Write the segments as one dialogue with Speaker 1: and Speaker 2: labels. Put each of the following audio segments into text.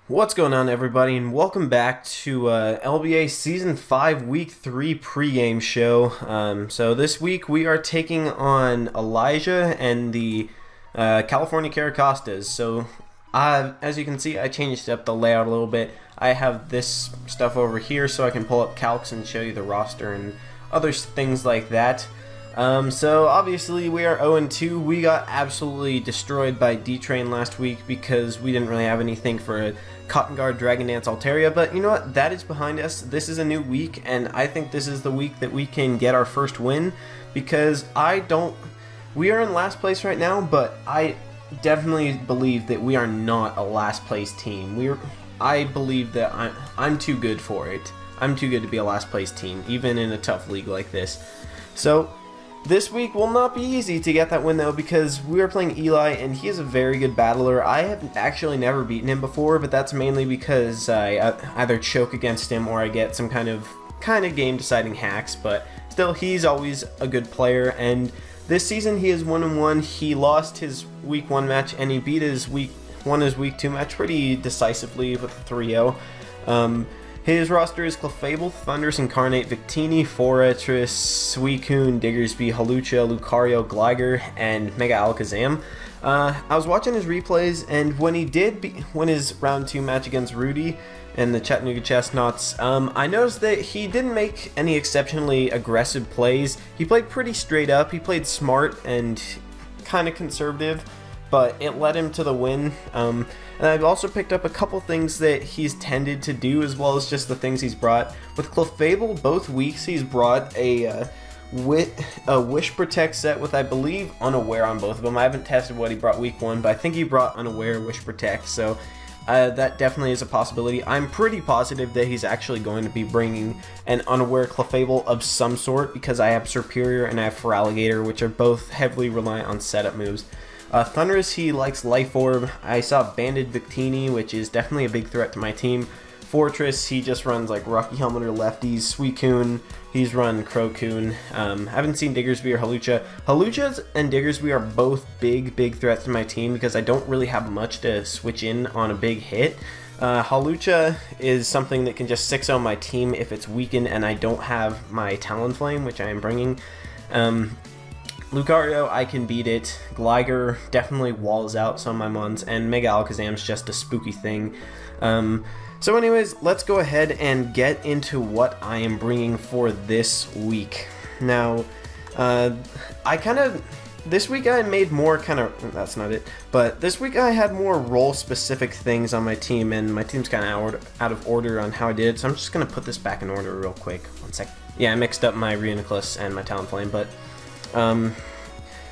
Speaker 1: What's going on, everybody, and welcome back to LBA Season 5 Week 3 pregame show. So this week we are taking on Elijah and the California Carracostas. So as you can see, I changed up the layout a little bit. I have this stuff over here so I can pull up calcs and show you the roster and other things like that. So obviously we are 0-2. We got absolutely destroyed by D-Train last week because we didn't really have anything for a Cotton Guard Dragon Dance Altaria, but you know what, that is behind us. This is a new week, and I think this is the week that we can get our first win, because we are in last place right now, but I definitely believe that we are not a last place team. I believe that I'm too good for it. I'm too good to be a last place team, even in a tough league like this. So this week will not be easy to get that win, though, because we are playing Eli, and he is a very good battler. I have actually never beaten him before, but that's mainly because I either choke against him or I get some kind of game-deciding hacks, but still, he's always a good player, and this season he is 1-1. He lost his Week 1 match, and he beat his Week 2 match pretty decisively with 3-0. His roster is Clefable, Thundurus Incarnate, Victini, Fortress, Suicune, Diggersby, Hawlucha, Lucario, Gligar, and Mega Alakazam. I was watching his replays, and when he did win his round 2 match against Rudy and the Chattanooga Chestnuts, I noticed that he didn't make any exceptionally aggressive plays. He played pretty straight up, he played smart and kind of conservative, but it led him to the win. And I've also picked up a couple things that he's tended to do, as well as just the things he's brought. With Clefable, both weeks he's brought a Wish Protect set with, I believe, Unaware on both of them. I haven't tested what he brought Week 1, but I think he brought Unaware, Wish Protect, so that definitely is a possibility. I'm pretty positive that he's actually going to be bringing an Unaware Clefable of some sort, because I have Serperior and I have Feraligatr, which are both heavily reliant on setup moves. Thundurus, he likes Life Orb. I saw Banded Victini, which is definitely a big threat to my team. Fortress, he just runs like Rocky Helmet or Lefties. Suicune, he's run Crocoon. Haven't seen Diggersby or Hawlucha. Hawlucha and Diggersby are both big threats to my team because I don't really have much to switch in on a big hit. Hawlucha is something that can just 6-0 my team if it's weakened and I don't have my Talonflame, which I am bringing. Lucario, I can beat it. Gligar definitely walls out some of my mons, and Mega Alakazam's just a spooky thing. So anyways, let's go ahead and get into what I am bringing for this week. Now, this week I made more that's not it, but this week I had more role-specific things on my team, and my team's kind of out of order on how I did it, so I'm just going to put this back in order real quick. One sec. Yeah, I mixed up my Reuniclus and my Talonflame, but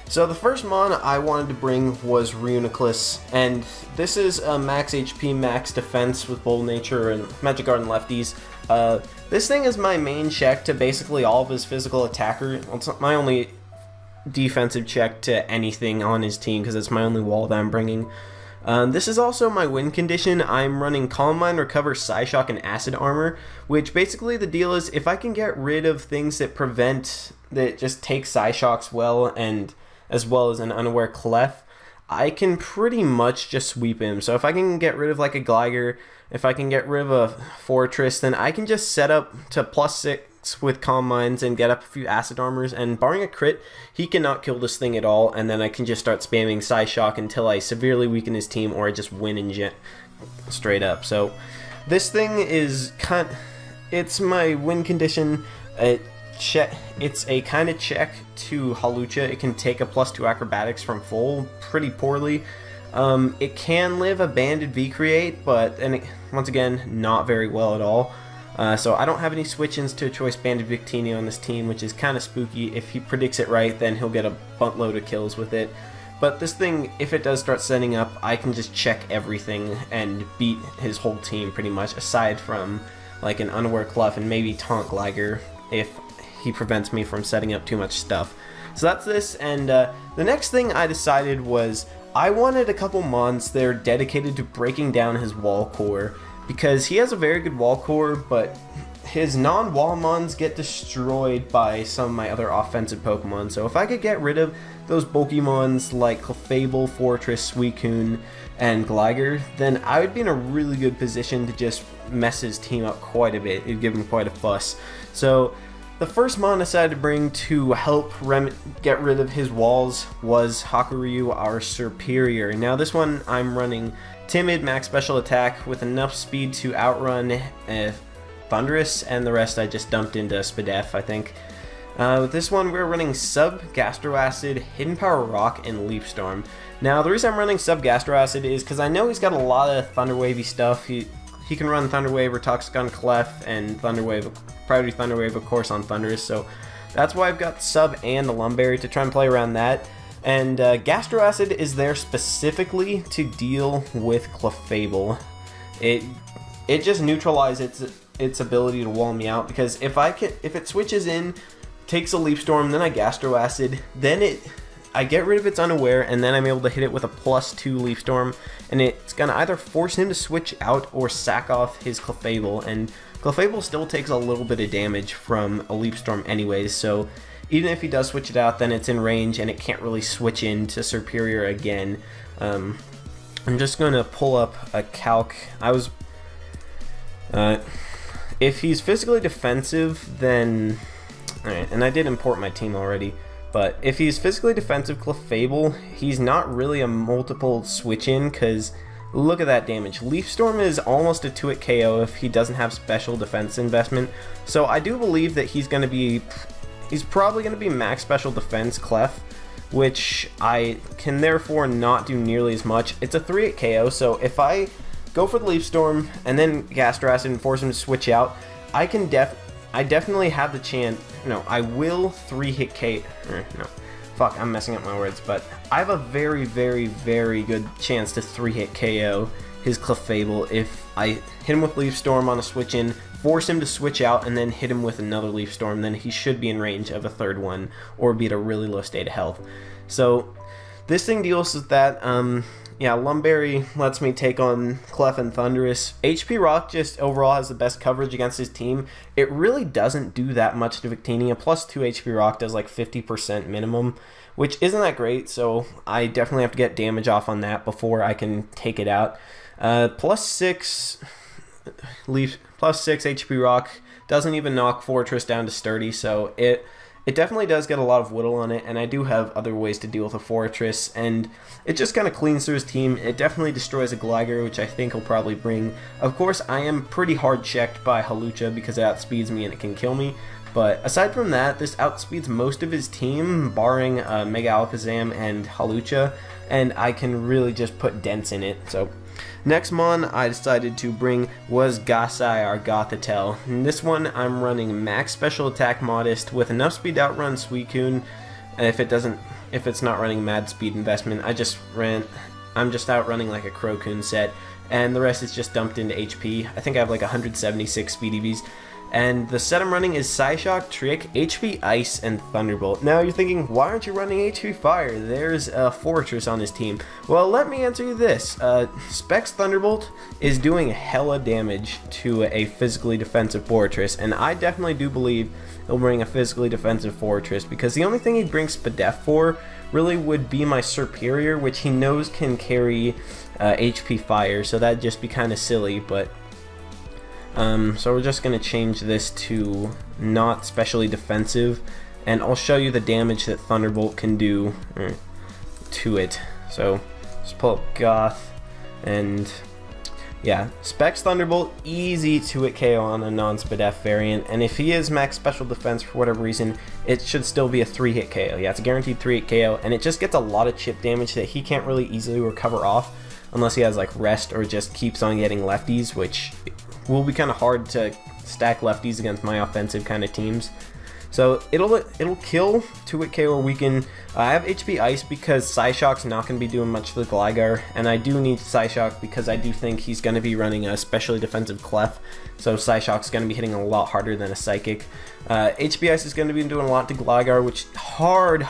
Speaker 1: so the first mon I wanted to bring was Reuniclus, and this is a max HP, max defense with Bold Nature and Magic Guard and Lefties. This thing is my main check to basically all of his physical attacker. Well, it's my only defensive check to anything on his team because it's my only wall that I'm bringing. This is also my win condition. I'm running Calm Mind, Recover, Psyshock, and Acid Armor, which basically the deal is if I can get rid of things that just take Psyshocks well, and as well as an Unaware Clef, I can pretty much just sweep him. So if I can get rid of like a Gligar, if I can get rid of a Fortress, then I can just set up to +6 with Calm Minds and get up a few Acid Armors, and barring a crit, he cannot kill this thing at all, and then I can just start spamming Psyshock until I severely weaken his team or I just win in straight up. So this thing is it's my win condition. It's a kind of check to Hawlucha. It can take a +2 acrobatics from full pretty poorly. It can live a banded V-Create, but once again, not very well at all. So I don't have any switch-ins to a choice Banded Victini on this team, which is kind of spooky. If he predicts it right, then he'll get a buttload of kills with it. But this thing, if it does start setting up, I can just check everything and beat his whole team pretty much, aside from like an Unaware Clef and maybe Taunt Gligar if he prevents me from setting up too much stuff. So that's this, and the next thing I decided was I wanted a couple mons that are dedicated to breaking down his wall core, because he has a very good wall core, but his non-wall mons get destroyed by some of my other offensive Pokemon. So if I could get rid of those bulky mons like Clefable, Fortress, Suicune, and Gligar, then I would be in a really good position to just mess his team up quite a bit. It'd give him quite a fuss. So the first mon I decided to bring to help get rid of his walls was Hakuryu, our superior. Now this one I'm running Timid, max special attack with enough speed to outrun Thunderous, and the rest I just dumped into Spadef, I think. With this one we're running Sub, Gastro Acid, Hidden Power Rock, and Leaf Storm. Now the reason I'm running Sub Gastro Acid is because I know he's got a lot of Thunder Wavy stuff. He can run Thunder Wave or Toxic on Clef, and Thunder Wave, Priority Thunder Wave of course on Thunderous, so that's why I've got Sub and the Lumberry to try and play around that. And Gastro Acid is there specifically to deal with Clefable. It just neutralizes its ability to wall me out, because if it switches in, takes a Leaf Storm, then I Gastro Acid, then I get rid of its Unaware, and then I'm able to hit it with a +2 Leaf Storm, and it's gonna either force him to switch out or sack off his Clefable, and Clefable still takes a little bit of damage from a Leaf Storm anyways, so even if he does switch it out, then it's in range and it can't really switch into Superior again. I'm just going to pull up a calc. If he's physically defensive, then... Alright, and I did import my team already. But if he's physically defensive Clefable, he's not really a multiple switch-in, because look at that damage. Leaf Storm is almost a 2-hit KO if he doesn't have special defense investment. So I do believe that he's probably going to be max special defense Clef, which I can therefore not do nearly as much. It's a 3-hit KO, so if I go for the Leaf Storm and then Gastro Acid and force him to switch out, I definitely have the chance. No, I will 3-hit KO. No, fuck, I'm messing up my words, but I have a very, very, very good chance to 3-hit KO his Clefable if I hit him with Leaf Storm on a switch in, force him to switch out, and then hit him with another Leaf Storm. Then he should be in range of a third one, or be at a really low state of health. So this thing deals with that. Yeah, Lumberry lets me take on Clef and Thunderous. HP Rock just overall has the best coverage against his team. It really doesn't do that much to Victini. A +2 HP Rock does like 50% minimum, which isn't that great, so I definitely have to get damage off on that before I can take it out. +6 HP Rock doesn't even knock Fortress down to Sturdy, so it definitely does get a lot of whittle on it, and I do have other ways to deal with a Fortress, and it just kind of cleans through his team. It definitely destroys a Gligar, which I think he'll probably bring. Of course, I am pretty hard checked by Hawlucha because it outspeeds me and it can kill me, but aside from that, this outspeeds most of his team, barring Mega Alakazam and Hawlucha, and I can really just put dents in it. So next mon I decided to bring was Gasai, our Gothitelle. In this one I'm running max special attack modest with enough speed to outrun Suicune. If it's not running mad speed investment, I'm just outrunning like a Crocoon set, and the rest is just dumped into HP. I think I have like 176 speed EVs. And the set I'm running is Psyshock, Trick, HP Ice, and Thunderbolt. Now you're thinking, why aren't you running HP Fire? There's a Fortress on his team. Well, let me answer you this. Specs Thunderbolt is doing hella damage to a physically defensive Fortress, and I definitely do believe he'll bring a physically defensive Fortress, because the only thing he'd bring Spadef for really would be my Superior, which he knows can carry HP Fire, so that'd just be kind of silly, but... so we're just going to change this to not specially defensive, and I'll show you the damage that Thunderbolt can do to it. So just pull up Goth, and yeah, Specs Thunderbolt, easy 2-hit KO on a non-Spadef variant, and if he is max special defense for whatever reason, it should still be a 3-hit KO. Yeah, it's a guaranteed 3-hit KO, and it just gets a lot of chip damage that he can't really easily recover off unless he has like rest or just keeps on getting lefties, which will be kind of hard to stack lefties against my offensive kind of teams. So it'll kill 2-hit KO or weaken. I have HP Ice because Psyshock's not going to be doing much to the Gligar, and I do need Psyshock because I do think he's going to be running a specially defensive Clef, so Psyshock's going to be hitting a lot harder than a Psychic. HP Ice is going to be doing a lot to Gligar, which hard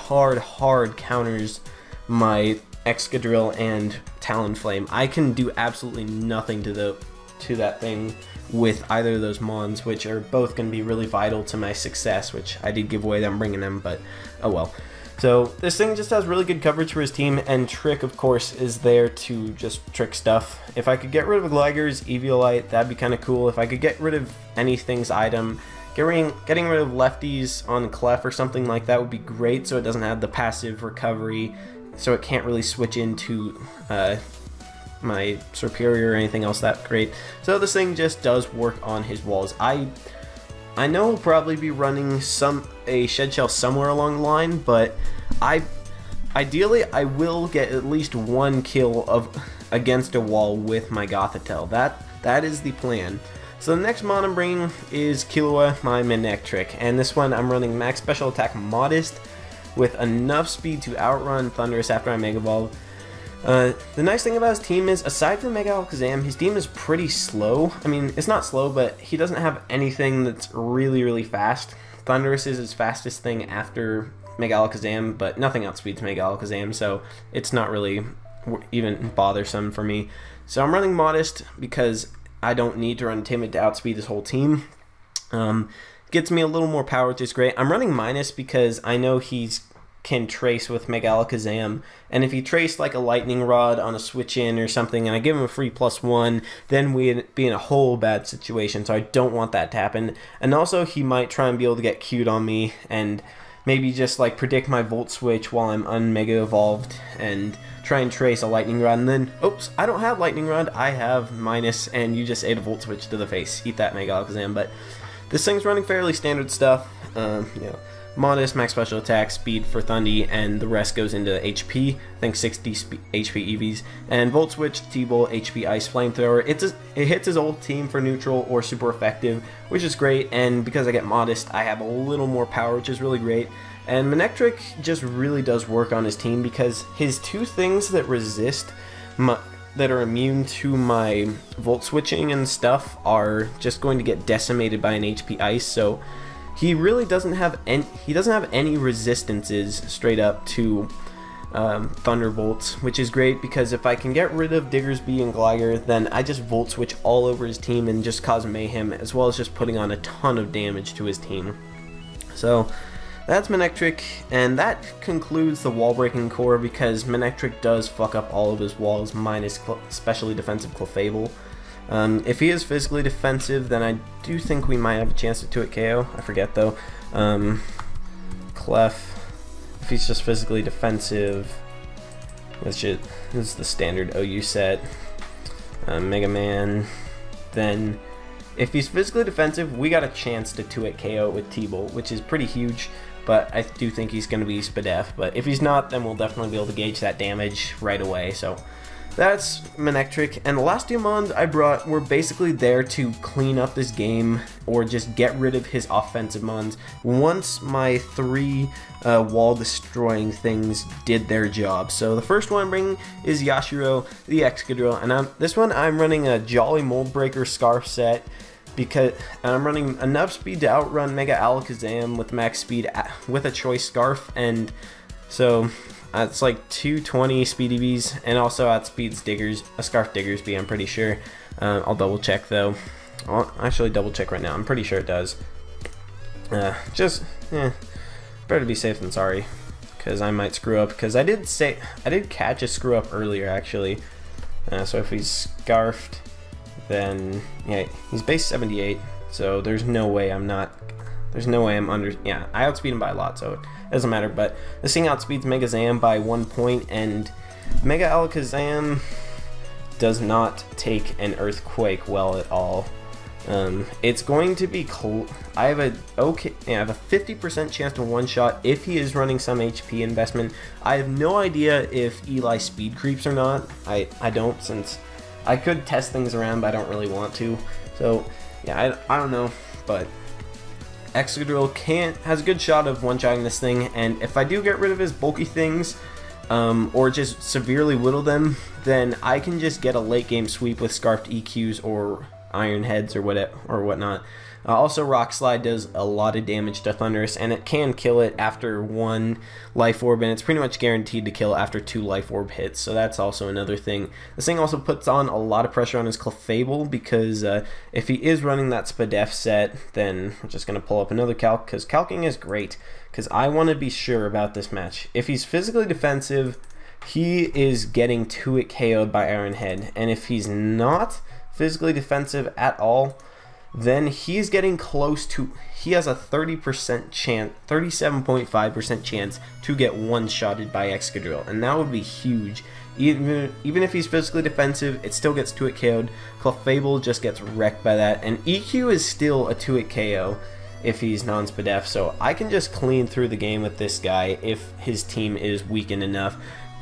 Speaker 1: counters my Excadrill and Talonflame. I can do absolutely nothing to to that thing with either of those mons, which are both going to be really vital to my success, which I did give away them bringing them, but oh well. So this thing just has really good coverage for his team, and Trick, of course, is there to just trick stuff. If I could get rid of Gliger's Eviolite, that'd be kind of cool. If I could get rid of anything's item, getting rid of Lefties on Clef or something like that would be great, so it doesn't have the passive recovery, so it can't really switch into my Superior or anything else that great. So this thing just does work on his walls. I know he'll probably be running a Shed Shell somewhere along the line, but ideally I will get at least one kill against a wall with my Gothitelle. That is the plan. So the next mon I'm bringing is Killua, my Manectric, and this one I'm running max special attack Modest with enough speed to outrun Thundurus after I Mega Evolve. The nice thing about his team is, aside from Mega Alakazam, his team is pretty slow. I mean, it's not slow, but he doesn't have anything that's really fast. Thundurus is his fastest thing after Mega Alakazam, but nothing outspeeds Mega Alakazam, so it's not really even bothersome for me. So I'm running Modest because I don't need to run Timid to outspeed this whole team. Gets me a little more power, which is great. I'm running Minus because I know he's can trace with Mega Alakazam, and if he traced like a Lightning Rod on a switch in or something and I give him a free +1, then we'd be in a whole bad situation, so I don't want that to happen. And also he might try and be able to get cued on me and maybe just like predict my Volt Switch while I'm unmega evolved and try and trace a Lightning Rod, and then oops, I don't have Lightning Rod, I have Minus, and you just ate a Volt Switch to the face. Eat that, Mega Alakazam. But this thing's running fairly standard stuff. You know, Modest, max special attack, speed for Thundy, and the rest goes into HP. I think 60 HP EVs. And Volt Switch, T-Bolt, HP Ice Flamethrower. It hits his old team for neutral or super effective, which is great. And because I get Modest, I have a little more power, which is really great. And Manectric just really does work on his team because his two things that resist that are immune to my Volt Switching and stuff are just going to get decimated by an HP Ice. So he really doesn't have any resistances straight up to Thunderbolts, which is great because if I can get rid of Diggersby and Gligar, then I just Volt Switch all over his team and just cause mayhem, as well as just putting on a ton of damage to his team. So that's Manectric, and that concludes the wall breaking core because Manectric does fuck up all of his walls minus specially defensive Clefable. If he is physically defensive, then I do think we might have a chance to 2-hit KO. I forget though. Clef, if he's just physically defensive, this is the standard OU set. Mega Man, then if he's physically defensive, we got a chance to 2-hit KO with T-Bolt, which is pretty huge, but I do think he's going to be Spadef. But if he's not, then we'll definitely be able to gauge that damage right away. So that's Manectric, and the last two mons I brought were basically there to clean up this game or just get rid of his offensive mons once my three wall destroying things did their job. So the first one I'm bringing is Yashiro the Excadrill, and this one I'm running a Jolly Mold Breaker Scarf set because I'm running enough speed to outrun Mega Alakazam with max speed with a Choice Scarf, and so it's like 220 speed EVs, and also outspeeds a Scarf Diggersby, I'm pretty sure. I'll double check though. I'll actually double check right now. I'm pretty sure it does. Better be safe than sorry, because I might screw up. Because I did catch a screw up earlier actually. So if he's Scarfed, then yeah, he's base 78. So there's no way I'm not. There's no way I'm under. Yeah, I outspeed him by a lot, so it doesn't matter. But this thing outspeeds Mega Zam by 1 point, and Mega Alakazam does not take an Earthquake well at all. It's going to be I have a 50% chance to one-shot if he is running some HP investment. I have no idea if Eli speed creeps or not. I don't, since I could test things around, but I don't really want to. So yeah, I don't know, but Excadrill has a good shot of one-shotting this thing, and if I do get rid of his bulky things, or just severely whittle them, then I can just get a late game sweep with Scarfed EQs or iron heads or whatnot. Also, Rock Slide does a lot of damage to Thundurus, and it can kill it after 1 Life Orb, and it's pretty much guaranteed to kill after 2 Life Orb hits, so that's also another thing. This thing also puts on a lot of pressure on his Clefable, because if he is running that Spadef set, then we're just going to pull up another Calc, because Calcing is great, because I want to be sure about this match. If he's physically defensive, he is getting 2-hit KO'd by Iron Head, and if he's not physically defensive at all, then he's getting close to, he has a 30% chance, 37.5% chance to get one-shotted by Excadrill, and that would be huge. Even if he's physically defensive, it still gets 2-hit KO'd. Clefable just gets wrecked by that, and EQ is still a 2-hit KO if he's non-Spadef, so I can just clean through the game with this guy if his team is weakened enough.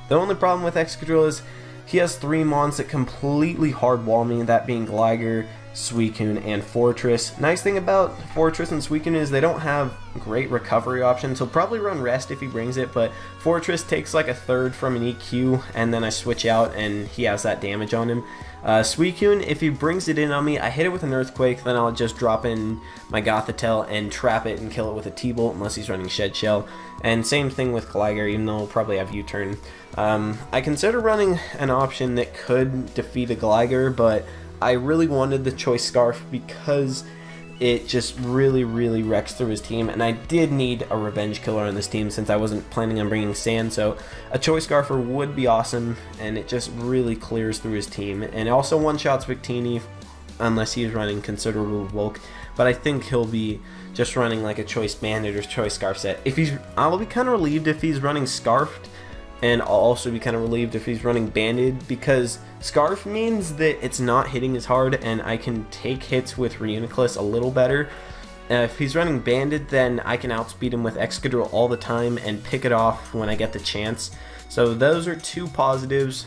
Speaker 1: The only problem with Excadrill is he has 3 mons that completely hardwall me, that being Gligar, Suicune, and Fortress. Nice thing about Fortress and Suicune is they don't have great recovery options. He'll probably run Rest if he brings it, but Fortress takes like a third from an EQ, and then I switch out and he has that damage on him. Suicune, if he brings it in on me, I hit it with an Earthquake, then I'll just drop in my Gothitelle and trap it and kill it with a T-Bolt unless he's running Shed Shell. And same thing with Gligar, even though he'll probably have U-Turn. I consider running an option that could defeat a Gligar, but I really wanted the Choice Scarf because it just really wrecks through his team, and I did need a revenge killer on this team since I wasn't planning on bringing Sand, so a Choice Scarfer would be awesome, and it just really clears through his team. And it also one-shots Victini unless he's running considerable bulk, but I think he'll be just running like a Choice Bandit or Choice Scarf set. I'll be kind of relieved if he's running Scarfed, and I'll also be kind of relieved if he's running Banded, because Scarf means that it's not hitting as hard and I can take hits with Reuniclus a little better. If he's running Banded, then I can outspeed him with Excadrill all the time and pick it off when I get the chance. So those are 2 positives.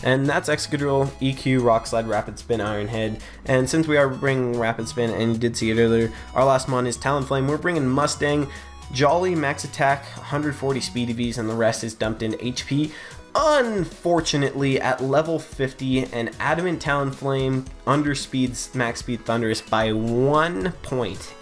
Speaker 1: And that's Excadrill, EQ, Rock Slide, Rapid Spin, Iron Head. And since we are bringing Rapid Spin, and you did see it earlier, our last mon is Talonflame. We're bringing Mustang, Jolly, Max Attack, 140 Speedy Bees, and the rest is dumped into HP. Unfortunately, at level 50, an Adamant Talonflame underspeeds Max Speed Thundurus by 1 point.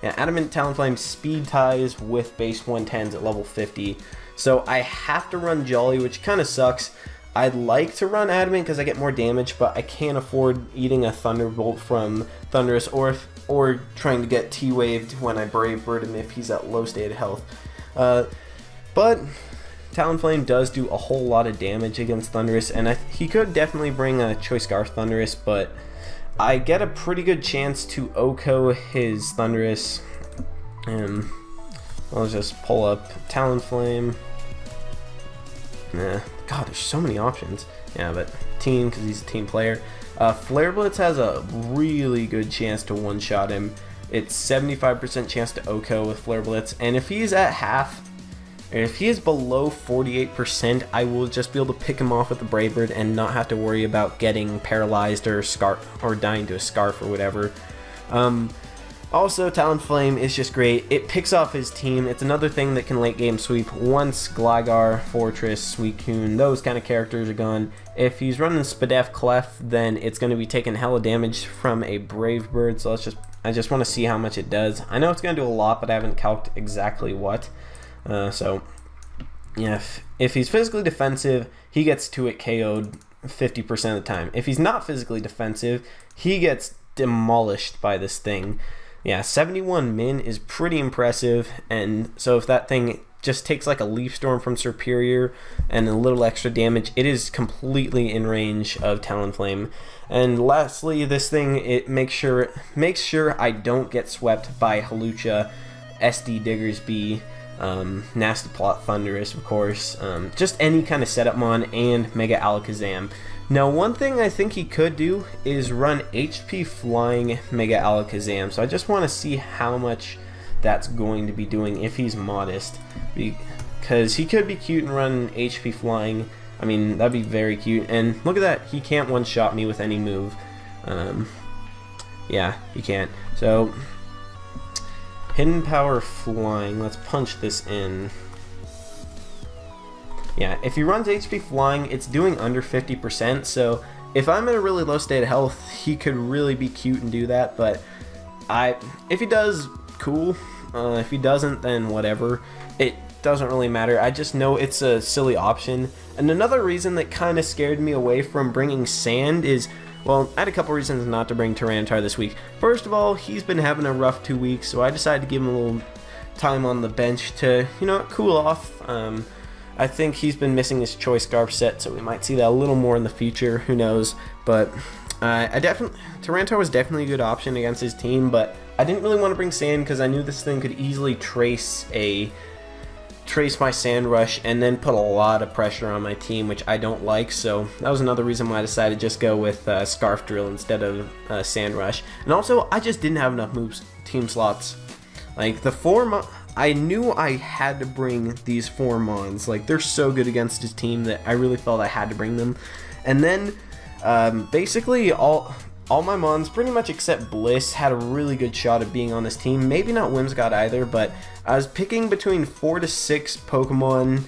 Speaker 1: Adamant Talonflame speed ties with base 110s at level 50. So I have to run Jolly, which kind of sucks. I'd like to run Adamant because I get more damage, but I can't afford eating a Thunderbolt from Thundurus or trying to get T-Waved when I Brave Bird him if he's at low state of health. But Talonflame does do a whole lot of damage against Thundurus, and he could definitely bring a Choice Scarf Thundurus, but I get a pretty good chance to OHKO his Thundurus. I'll just pull up Talonflame. God, there's so many options. Yeah, but team, because he's a team player. Flare Blitz has a really good chance to one-shot him. It's 75% chance to OHKO with Flare Blitz, and if he's at half, or if he is below 48%, I will just be able to pick him off with the Brave Bird and not have to worry about getting paralyzed or dying to a Scarf or whatever. Also, Talonflame is just great. It picks off his team. It's another thing that can late game sweep once Gligar, Fortress, Suicune, those kind of characters are gone. If he's running Spadef Clef, then it's going to be taking hella damage from a Brave Bird, so I just want to see how much it does. I know it's going to do a lot, but I haven't calced exactly what. So, yeah, if he's physically defensive, he gets 2-hit KO'd 50% of the time. If he's not physically defensive, he gets demolished by this thing. Yeah, 71 min is pretty impressive, and so if that thing just takes like a Leaf Storm from Superior and a little extra damage, it is completely in range of Talonflame. And lastly, this thing, it makes sure I don't get swept by Hawlucha, SD Diggersby, Nasty Plot Thundurus, of course, just any kind of setup mon, and Mega Alakazam. Now, one thing I think he could do is run HP Flying Mega Alakazam, so I just want to see how much that's going to be doing if he's modest, because he could be cute and run HP Flying. I mean, that'd be very cute, and look at that, he can't one-shot me with any move. Yeah, he can't. So, Hidden Power Flying, let's punch this in. Yeah, if he runs HP Flying, it's doing under 50%, so if I'm in a really low state of health, he could really be cute and do that, but if he does, cool. If he doesn't, then whatever. It doesn't really matter. I just know it's a silly option. And another reason that kind of scared me away from bringing Sand is, well, I had a couple reasons not to bring Tyranitar this week. First of all, he's been having a rough 2 weeks, so I decided to give him a little time on the bench to, you know, cool off. I think he's been missing his Choice Scarf set, so we might see that a little more in the future. Who knows? But Tyranitar was definitely a good option against his team, but I didn't really want to bring Sand because I knew this thing could easily trace my Sand Rush and then put a lot of pressure on my team, which I don't like. So that was another reason why I decided to just go with Scarf Drill instead of Sand Rush. And also, I just didn't have enough team slots. Like the I knew I had to bring these 4 Mons. Like, they're so good against his team that I really felt I had to bring them. And then basically all my Mons, pretty much except Bliss, had a really good shot at being on this team. Maybe not Whimsicott either, but I was picking between 4 to 6 Pokemon,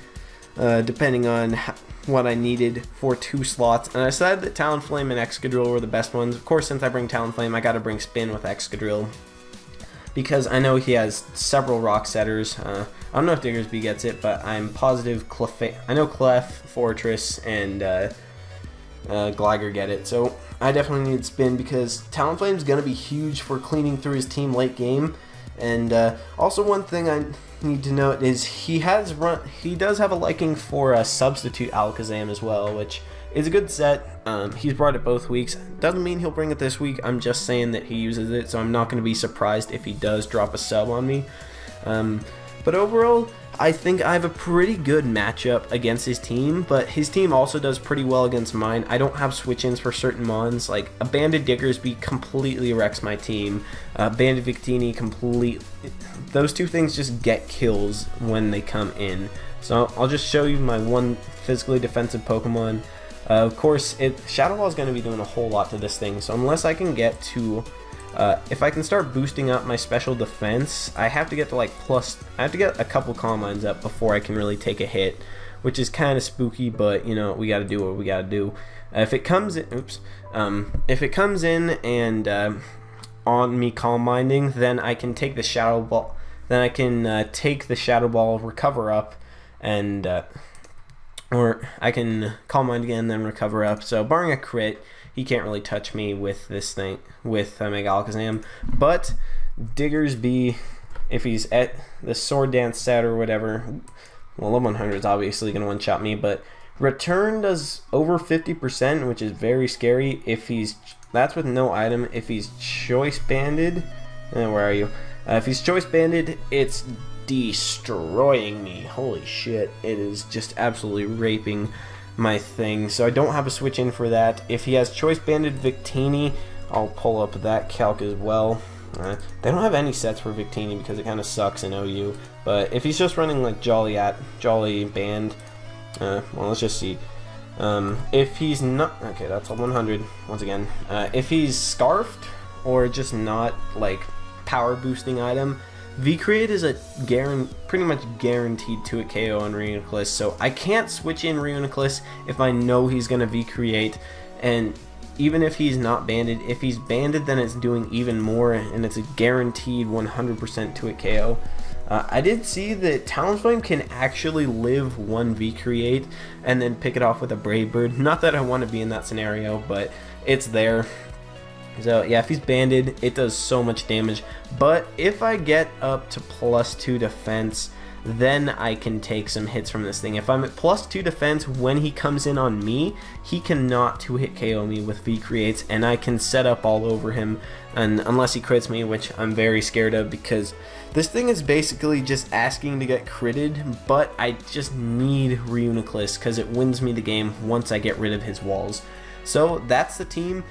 Speaker 1: depending on what I needed for 2 slots. And I decided that Talonflame and Excadrill were the best ones. Of course, since I bring Talonflame, I got to bring Spin with Excadrill, because I know he has several Rock Setters. I don't know if Diggersby gets it, but I'm positive I know Clef, Fortress, and Gligar get it. So I definitely need Spin because Talonflame's going to be huge for cleaning through his team late game. And also one thing I need to note is he does have a liking for a Substitute Alakazam as well, which is a good set. He's brought it both weeks. Doesn't mean he'll bring it this week. I'm just saying that he uses it, so I'm not going to be surprised if he does drop a sub on me. But overall, I think I have a pretty good matchup against his team, but his team also does pretty well against mine. I don't have switch-ins for certain Mons. Like, a Banded Diggersby completely wrecks my team. Banded Victini those 2 things just get kills when they come in. So I'll just show you my one physically defensive Pokemon. Of course, Shadow Ball is going to be doing a whole lot to this thing, so unless I can get to, if I can start boosting up my special defense, I have to get to I have to get a couple Calm Minds up before I can really take a hit, which is kind of spooky, but you know, we got to do what we got to do. If it comes in, if it comes in and on me Calm Minding, then I can take the Shadow Ball, recover up, and or I can Calm Mind again, then recover up. So barring a crit, he can't really touch me with this thing, with Mega Alakazam. But Diggersby, if he's at the Sword Dance set or whatever, well, level 100 is obviously going to one-shot me, but Return does over 50%, which is very scary. That's with no item. If he's Choice Banded, where are you? If he's Choice Banded, it's destroying me. Holy shit, it is just absolutely raping my thing. So I don't have a switch in for that. If he has Choice Banded Victini, I'll pull up that calc as well. They don't have any sets for Victini because it kind of sucks in OU. But if he's just running like Jolly Band, well, let's just see. If he's not, okay, that's a 100 once again. If he's Scarfed or just not like power boosting item, V-Create is a pretty much guaranteed 2-hit KO on Reuniclus, so I can't switch in Reuniclus if I know he's going to V-Create, and even if he's not banded, if he's banded then it's doing even more, and it's a guaranteed 100% 2-hit KO. I did see that Talonflame can actually live one V-Create and then pick it off with a Brave Bird. Not that I want to be in that scenario, but it's there. So yeah, if he's banded, it does so much damage. But if I get up to +2 defense, then I can take some hits from this thing. If I'm at +2 defense when he comes in on me, he cannot 2-hit KO me with V-Creates, and I can set up all over him, and unless he crits me, which I'm very scared of because this thing is basically just asking to get critted, but I just need Reuniclus because it wins me the game once I get rid of his walls. So that's the team.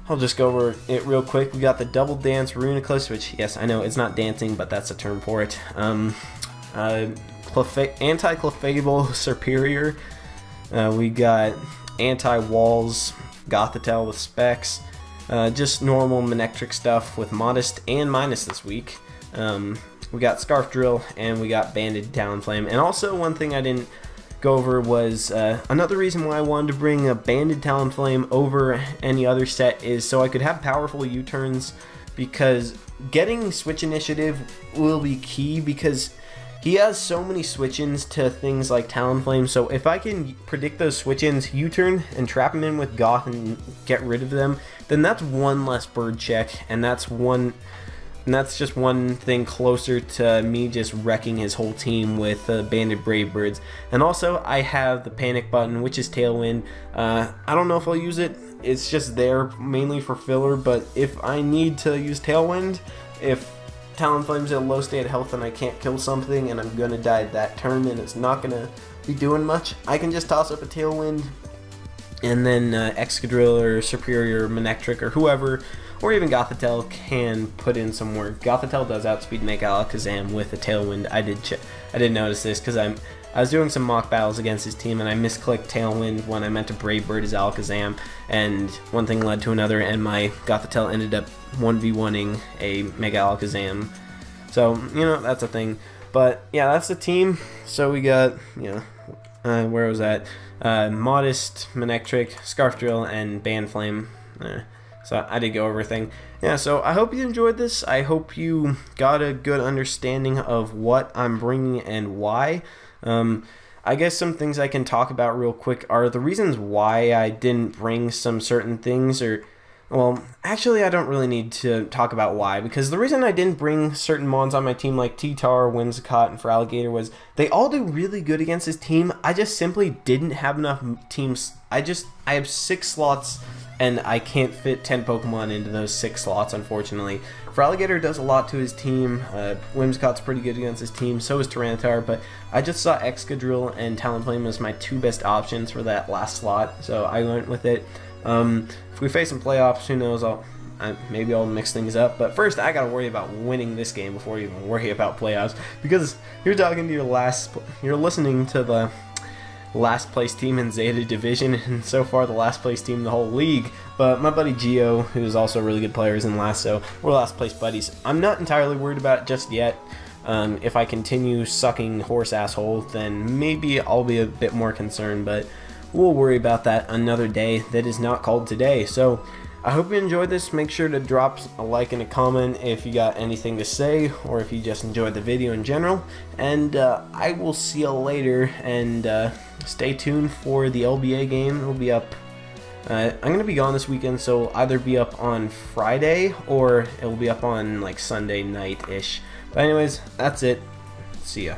Speaker 1: I'll just go over it real quick. We got the Double Dance Reuniclus, which, yes, I know it's not dancing, but that's a term for it. Anti-Clefable Superior. We got Anti-Walls Gothitelle with Specs. Just normal Manectric stuff with Modest and Minus this week. We got Scarf Drill, and we got Banded Talonflame. And also, one thing I didn't go over was another reason why I wanted to bring a Banded Talonflame over any other set is so I could have powerful U-turns, because getting switch initiative will be key, because he has so many switch-ins to things like Talonflame. So if I can predict those switch-ins, U-turn, and trap him in with Goth and get rid of them, then that's one less bird check, and that's just one thing closer to me just wrecking his whole team with Banded Brave Birds. And also, I have the panic button, which is Tailwind. I don't know if I'll use it. It's just there mainly for filler, but if I need to use Tailwind, if Talonflame's at a low state of health and I can't kill something and I'm gonna die that turn and it's not gonna be doing much, I can just toss up a Tailwind, and then Excadrill or Superior Manectric or whoever, or even Gothitelle can put in some work. Gothitelle does outspeed Mega Alakazam with a Tailwind. I did notice this because I was doing some mock battles against his team and I misclicked Tailwind when I meant to Brave Bird his Alakazam, and one thing led to another and my Gothitelle ended up 1v1ing a Mega Alakazam. So, you know, that's a thing. But yeah, that's the team. So we got, you know, where was that? Modest, Manectric, Scarf Drill, and Bandflame. So I did go over everything. Yeah, so I hope you enjoyed this. I hope you got a good understanding of what I'm bringing and why. I guess some things I can talk about real quick are the reasons why I didn't bring some certain things, or, well, actually I don't really need to talk about why, because the reason I didn't bring certain mons on my team like T-Tar, Whimsicott, and Feraligatr was they all do really good against his team. I just simply didn't have enough teams. I have 6 slots and I can't fit 10 Pokemon into those 6 slots, unfortunately. Feraligatr does a lot to his team. Whimsicott's pretty good against his team, so is Tyranitar, but I just saw Excadrill and Talonflame as my 2 best options for that last slot, so I went with it. If we face some playoffs, who knows, maybe I'll mix things up, but first I gotta worry about winning this game before you even worry about playoffs, because you're talking to you're listening to the last place team in Zeta Division, and so far the last place team in the whole league. But my buddy Gio, who's also a really good player, is in last, so we're last place buddies. I'm not entirely worried about it just yet. If I continue sucking horse asshole, then maybe I'll be a bit more concerned, but we'll worry about that another day that is not called today. So I hope you enjoyed this. Make sure to drop a like and a comment if you got anything to say, or if you just enjoyed the video in general. And I will see you later, and stay tuned for the LBA game. It'll be up. I'm going to be gone this weekend, so it'll either be up on Friday or it'll be up on like Sunday night-ish. But anyways, that's it. See ya.